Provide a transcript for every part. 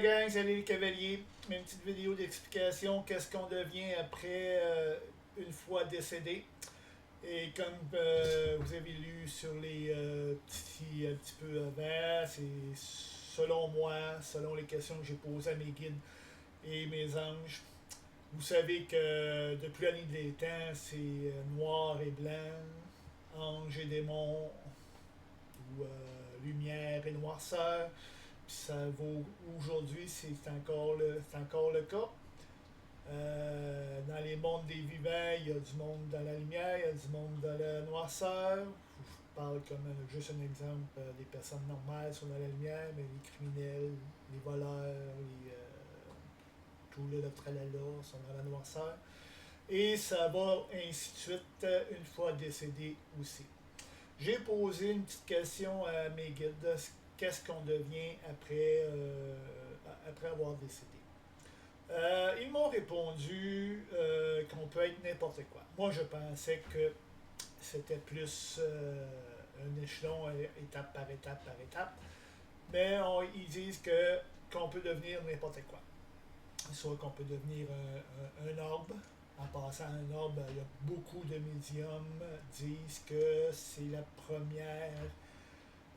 gang, salut les cavaliers. Une petite vidéo d'explication, qu'est-ce qu'on devient après une fois décédé. Et comme vous avez lu sur les un petit peu avant, c'est selon moi, selon les questions que j'ai posées à mes guides et mes anges. Vous savez que depuis la nuit des temps, c'est noir et blanc, ange et démon, ou lumière et noirceur. Puis ça vaut aujourd'hui, c'est encore le cas. Dans les mondes des vivants, il y a du monde dans la lumière, il y a du monde dans la noirceur. Je parle comme juste un exemple des personnes normales sont dans la lumière, mais les criminels, les voleurs, tout le tralala sont dans la noirceur. Et ça va ainsi de suite une fois décédé aussi. J'ai posé une petite question à mes guides. Qu'est-ce qu'on devient après avoir décédé? Ils m'ont répondu qu'on peut être n'importe quoi. Moi, je pensais que c'était plus un échelon, étape par étape par étape. Mais ils disent qu'on peut devenir n'importe quoi. Soit qu'on peut devenir un orbe. En passant à un orbe, il y a beaucoup de médiums disent que c'est la première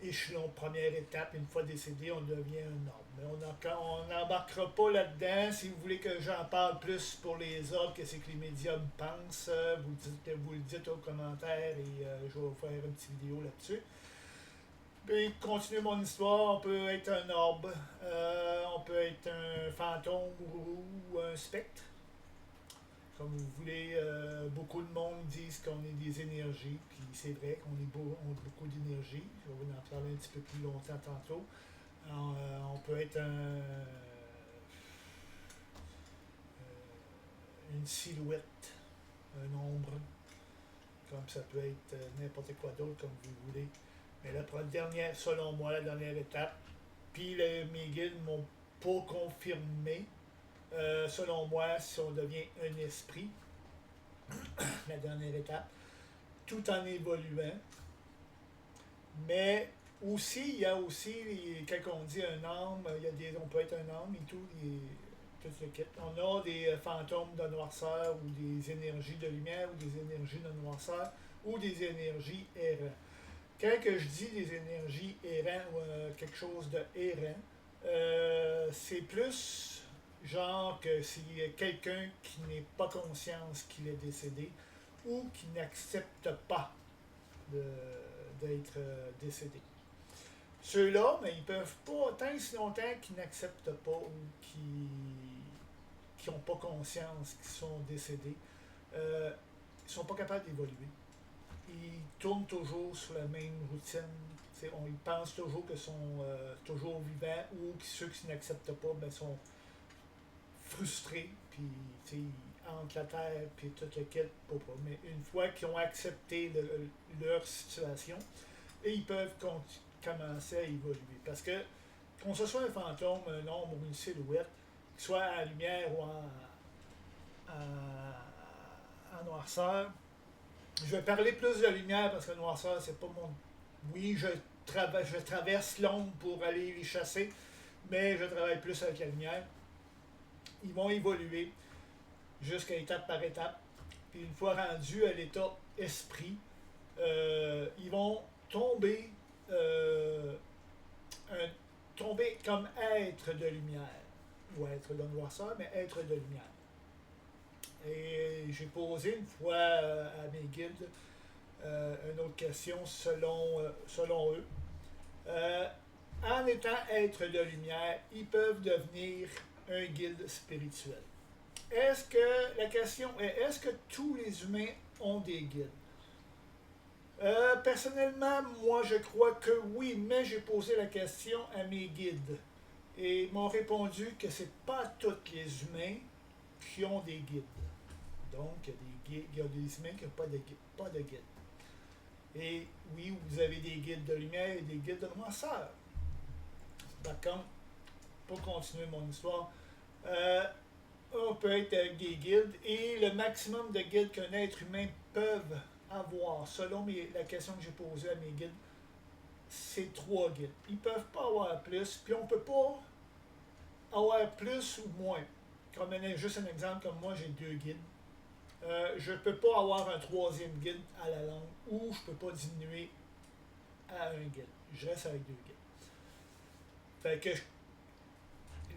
échelon, première étape. Une fois décédé, on devient un orbe. Mais on n'embarquera pas là-dedans. Si vous voulez que j'en parle plus pour les orbes, que c'est que les médiums pensent, vous le dites aux commentaires et je vais vous faire une petite vidéo là-dessus. Puis, continuer mon histoire, on peut être un orbe, on peut être un fantôme ou un spectre. Comme vous voulez, beaucoup de monde disent qu'on est des énergies, puis c'est vrai qu'on on a beaucoup d'énergie. Je vais vous en parler un petit peu plus longtemps tantôt. Alors, on peut être une silhouette, un ombre, comme ça peut être n'importe quoi d'autre, comme vous voulez. Mais la dernière, selon moi, la dernière étape, puis mes guides m'ont pas confirmé. Selon moi, si on devient un esprit, la dernière étape, tout en évoluant. Mais aussi, il y a aussi, quand on dit un âme, on peut être un âme et tout, tout ce kit. On a des fantômes de noirceur ou des énergies de lumière ou des énergies de noirceur ou des énergies errantes. Quand que je dis des énergies errantes ou quelque chose de errant, c'est plus genre que s'il y a quelqu'un qui n'est pas conscience qu'il est décédé ou qui n'accepte pas d'être décédé. Ceux-là, mais ils peuvent pas, tant et si longtemps qu'ils n'acceptent pas ou qui n'ont pas conscience qu'ils sont décédés, ils sont pas capables d'évoluer. Ils tournent toujours sur la même routine. Ils pensent toujours qu'ils sont toujours vivants ou que ceux qui n'acceptent pas sont frustrés, puis ils entre la terre puis tout le kit pour pas. Mais une fois qu'ils ont accepté leur situation, et ils peuvent commencer à évoluer. Parce que qu'on ce soit un fantôme, un ombre ou une silhouette, que soit en lumière ou en noirceur, je vais parler plus de lumière parce que noirceur, c'est pas mon. Oui, je traverse l'ombre pour aller les chasser, mais je travaille plus avec la lumière. Ils vont évoluer jusqu'à étape par étape. Puis une fois rendus à l'état esprit, ils vont tomber, euh, tomber comme être de lumière. Ou être de noirceur, mais être de lumière. Et j'ai posé une fois à mes guides une autre question selon eux. Euh, En étant être de lumière, ils peuvent devenir un guide spirituel. La question est, est-ce que tous les humains ont des guides? Personnellement, moi je crois que oui, mais j'ai posé la question à mes guides. Et ils m'ont répondu que c'est pas tous les humains qui ont des guides. Donc, il y a des humains qui n'ont pas de guide. Et oui, vous avez des guides de lumière et des guides de noirceur. Par contre, pour continuer mon histoire, on peut être avec des guides et le maximum de guides qu'un être humain peut avoir, selon la question que j'ai posée à mes guides, c'est 3 guides. Ils ne peuvent pas avoir plus, puis on ne peut pas avoir plus ou moins. Comme juste un exemple, comme moi, j'ai 2 guides. Je ne peux pas avoir un troisième guide à la langue ou je ne peux pas diminuer à un guide. Je reste avec 2 guides. Fait que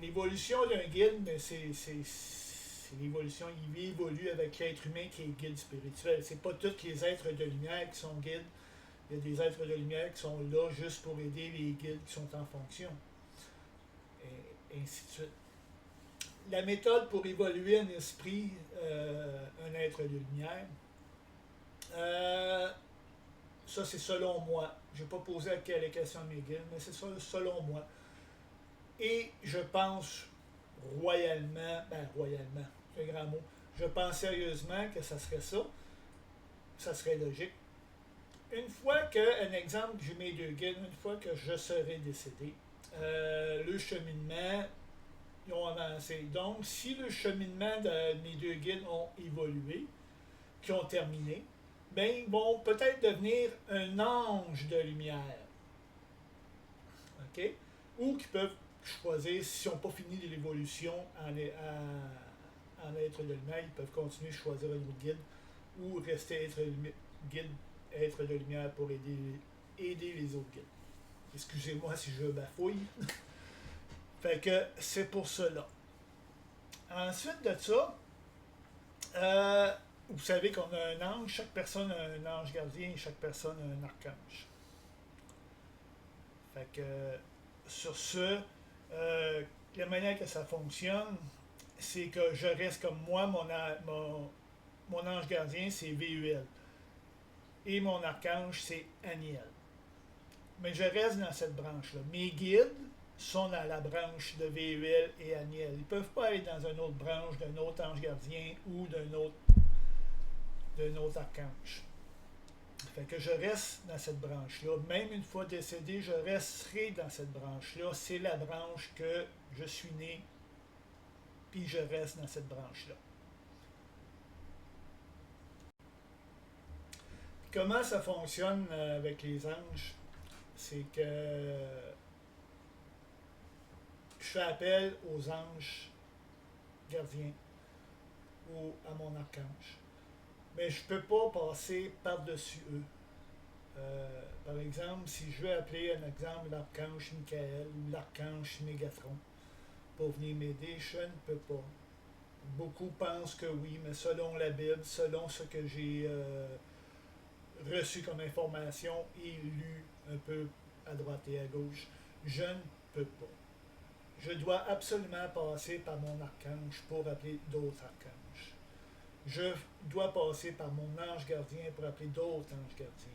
l'évolution d'un guide, mais c'est l'évolution. Il évolue avec l'être humain qui est guide spirituel. C'est pas tous les êtres de lumière qui sont guides. Il y a des êtres de lumière qui sont là juste pour aider les guides qui sont en fonction. Et ainsi de suite. La méthode pour évoluer un esprit, un être de lumière, ça c'est selon moi. Je n'ai pas posé la question à mes guides, mais c'est ça selon moi. Et je pense royalement, c'est un grand mot, je pense sérieusement que ça serait ça. Ça serait logique. Une fois que, un exemple, j'ai mes 2 guides, une fois que je serai décédé, le cheminement, ils ont avancé. Donc, si le cheminement de mes 2 guides ont évolué, qui ont terminé, ben, ils vont peut-être devenir un ange de lumière. OK? Ou qui peuvent choisir, s'ils n'ont pas fini de l'évolution en être de lumière, ils peuvent continuer de choisir un autre guide ou rester guide être de lumière pour aider les autres guides. Excusez-moi si je bafouille. Fait que c'est pour cela. Ensuite de ça, vous savez qu'on a un ange, chaque personne a un ange gardien et chaque personne a un archange. Fait que sur ce, la manière que ça fonctionne, c'est que je reste comme moi, mon ange gardien c'est VUL et mon archange c'est Aniel. Mais je reste dans cette branche-là. Mes guides sont dans la branche de VUL et Aniel. Ils ne peuvent pas être dans une autre branche d'un autre ange gardien ou d'un autre archange. Fait que je reste dans cette branche-là. Même une fois décédé, je resterai dans cette branche-là. C'est la branche que je suis né, puis je reste dans cette branche-là. Puis comment ça fonctionne avec les anges? C'est que je fais appel aux anges gardiens ou à mon archange. Mais je ne peux pas passer par-dessus eux. Par exemple, si je veux appeler un exemple l'archange Michael ou l'archange Mégatron pour venir m'aider, je ne peux pas. Beaucoup pensent que oui, mais selon la Bible, selon ce que j'ai reçu comme information et lu un peu à droite et à gauche, je ne peux pas. Je dois absolument passer par mon archange pour appeler d'autres archanges. Je dois passer par mon ange gardien pour appeler d'autres anges gardiens.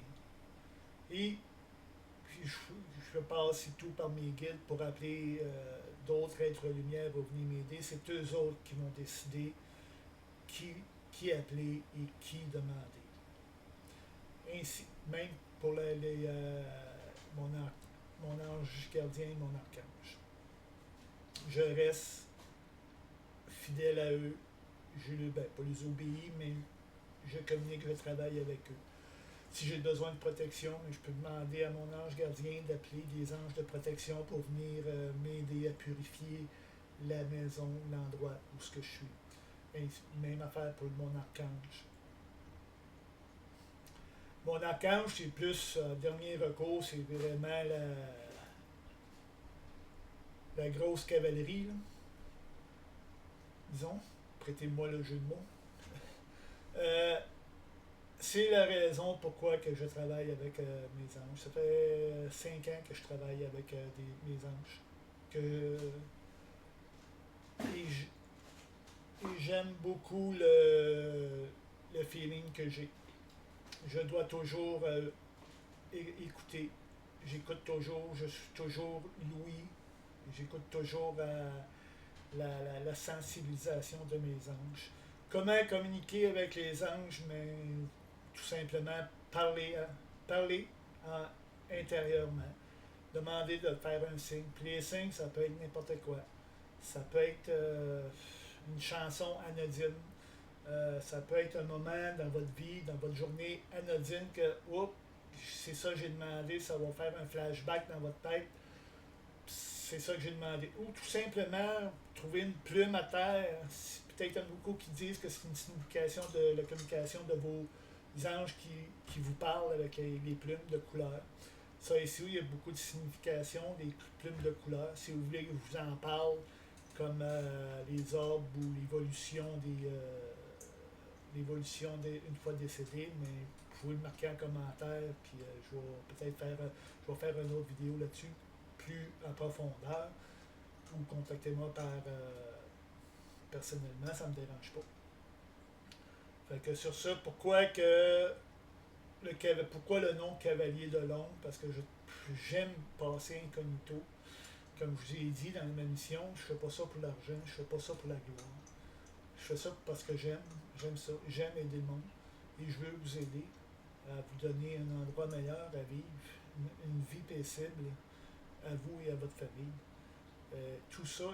Et puis je passe et tout par mes guides pour appeler d'autres êtres lumière pour venir m'aider. C'est eux autres qui vont décider qui appeler et qui demander. Ainsi, même pour mon ange gardien et mon archange. Je reste fidèle à eux. Pas les obéis, mais je communique, je travaille avec eux. Si j'ai besoin de protection, je peux demander à mon ange gardien d'appeler des anges de protection pour venir m'aider à purifier la maison, l'endroit où ce que je suis. Même affaire pour mon archange. Mon archange, c'est plus, dernier recours, c'est vraiment la grosse cavalerie, là. Disons, prêtez-moi le jeu de mots. C'est la raison pourquoi que je travaille avec mes anges. Ça fait 5 ans que je travaille avec mes anges. Et j'aime beaucoup le feeling que j'ai. Je dois toujours écouter. J'écoute toujours, je suis toujours Louis. J'écoute toujours la sensibilisation de mes anges. Comment communiquer avec les anges, mais tout simplement parler intérieurement. Demander de faire un signe. Puis les signes, ça peut être n'importe quoi. Ça peut être une chanson anodine. Ça peut être un moment dans votre vie, dans votre journée anodine que, oups, c'est ça que j'ai demandé, ça va faire un flashback dans votre tête. c'est ça que j'ai demandé. Ou tout simplement trouver une plume à terre. Peut-être il y en a beaucoup qui disent que c'est une signification de la communication de vos anges qui vous parlent avec les plumes de couleur. Ça ici, il y a beaucoup de significations, des plumes de couleur. Si vous voulez que je vous en parle, comme les orbes ou l'évolution une fois décédé, mais vous pouvez le marquer en commentaire, puis je vais peut-être faire une autre vidéo là-dessus, plus en profondeur, ou contactez-moi personnellement, ça ne me dérange pas. Fait que sur ça, pourquoi le nom Cavalier de l'ombre? Parce que j'aime passer incognito. Comme je vous ai dit dans ma mission, je fais pas ça pour l'argent, je fais pas ça pour la gloire. Je fais ça parce que j'aime ça, j'aime aider le monde et je veux vous aider à vous donner un endroit meilleur à vivre, une vie paisible à vous et à votre famille. Tout ça,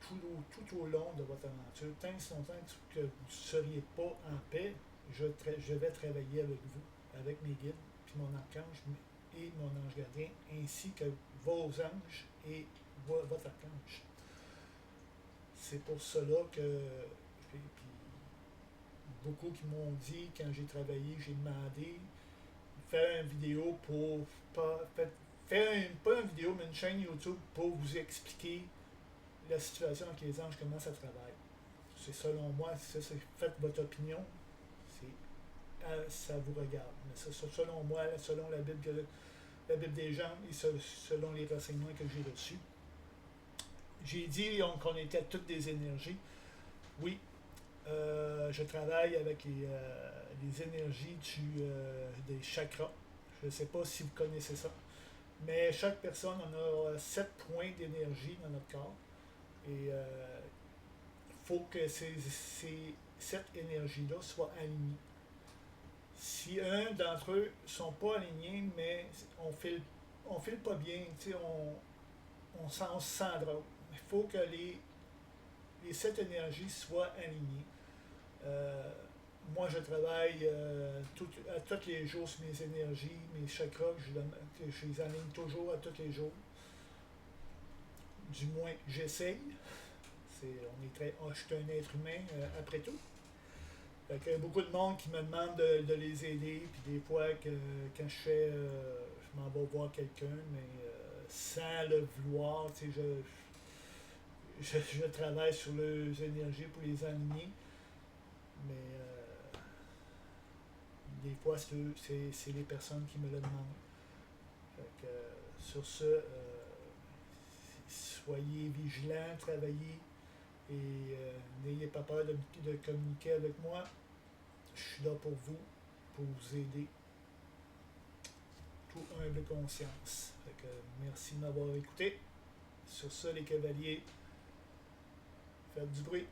tout au long de votre aventure, tant que longtemps que vous ne seriez pas en paix, je vais travailler avec vous, avec mes guides, puis mon archange et mon ange gardien, ainsi que vos anges et votre archange. C'est pour cela que puis, beaucoup qui m'ont dit, quand j'ai travaillé, j'ai demandé de faire une vidéo pour pas une vidéo, mais une chaîne YouTube pour vous expliquer la situation avec les anges, comment ça travaille. C'est selon moi, faites votre opinion, ça vous regarde. Mais ça, selon moi, selon la Bible des gens et selon les renseignements que j'ai reçus. J'ai dit qu'on était toutes des énergies. Oui, je travaille avec les énergies des chakras. Je ne sais pas si vous connaissez ça. Mais chaque personne, on a 7 points d'énergie dans notre corps. Et il faut que cette énergie-là soit alignée. Si un d'entre eux ne sont pas alignés, mais on file pas bien, on se sent drôle. Il faut que les 7 énergies soient alignées. Moi, je travaille à tous les jours sur mes énergies, mes chakras, je les aligne toujours à tous les jours. Du moins, j'essaye. Je suis un être humain après tout. Fait qu'il y a beaucoup de monde qui me demande de les aider, puis des fois, quand je m'en vais voir quelqu'un, mais sans le vouloir, je travaille sur les énergies pour les aligner, mais des fois, c'est les personnes qui me le demandent. Fait que, sur ce, soyez vigilants, travaillez et n'ayez pas peur de communiquer avec moi. Je suis là pour vous aider. Tout humble conscience. Fait que, merci de m'avoir écouté. Sur ce, les cavaliers, faites du bruit.